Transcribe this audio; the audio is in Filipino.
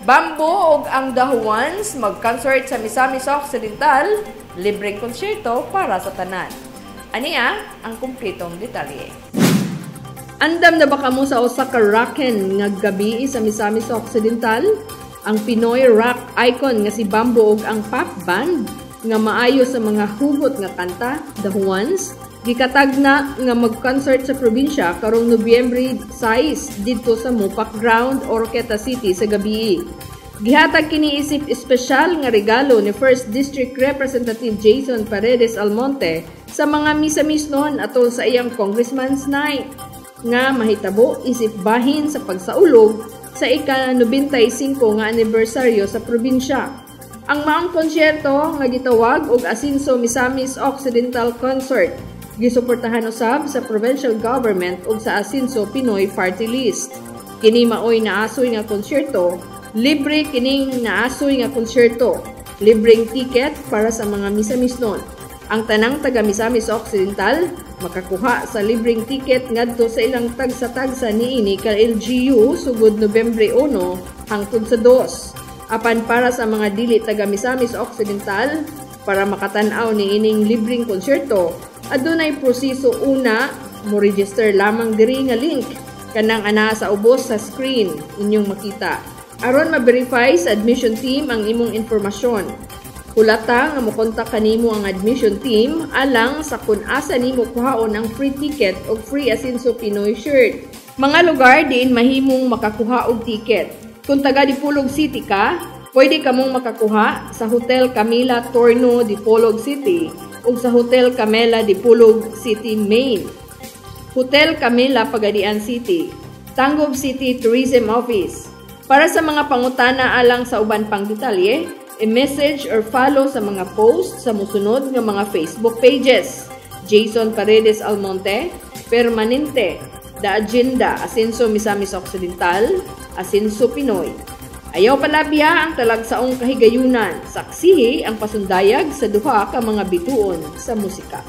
Bamboo ug ang The Juans mag-concert sa Misamis Occidental, libreng konsyerto para sa tanan. Aniya ang kumpletong detalye. Andam na ba kamo sa usa ka rockin nga gabi sa Misamis Occidental? Ang Pinoy rock icon nga si Bamboo ug ang pop band nga maayo sa mga hugot nga kanta, The Juans, gikatag na nga mag-concert sa probinsya karong Nobyembre 6 didto sa Mopac Ground, Oroqueta City sa gabi. Gihatag kini isip espesyal nga regalo ni 1st District Representative Jason Paredes Almonte sa mga misamisnon atol sa iyang Congressman's Night nga mahitabo isip bahin sa pagsaulog sa ika-95 nga anibersaryo sa probinsya. Ang maong konsyerto nga gitawag og Asinso Misamis Occidental Concert gisuportahan usab sa provincial government ug sa Asinso Pinoy Party List. Kini maoy naasoy nga konsyerto, libre kining naasoy nga konsyerto, libreng ticket para sa mga misamisnon. Ang tanang taga Misamis Occidental makakuha sa libreng ticket ngadto sa ilang tagsa-tagsa niini ka LGU sugod Nobyembre 1 hangtod sa 2. Apan para sa mga dili taga Misamis Occidental, para makatan-aw ni ining libreng konsyerto, adunay proseso. Una, mo register lamang diri nga link kanang ana sa ubos sa screen inyong makita. Aron ma-verify sa admission team ang imong informasyon. Hulata nga mokontak kanimo ang admission team alang sa kun asa nimo kuhaon ang free ticket o free Asinso Pinoy shirt. Mga lugar din mahimong makakuha og ticket. Kung taga Dipolog City ka, pwede kamong makakuha sa Hotel Camila Torno, Dipolog City o sa Hotel Camela Dipolog City Main, Hotel Camila Pagadian City, Tangub City Tourism Office. Para sa mga pangutana alang sa uban pang detalye, i-message or follow sa mga post sa musunod nga mga Facebook pages: Jason Paredes Almonte, Permanente, The Agenda, Asinso Misamis Occidental, Asinso Pinoy. Ayaw palabya ang talagsaong kahigayunan, saksihi ang pasundayag sa duha ka mga bituon sa musika.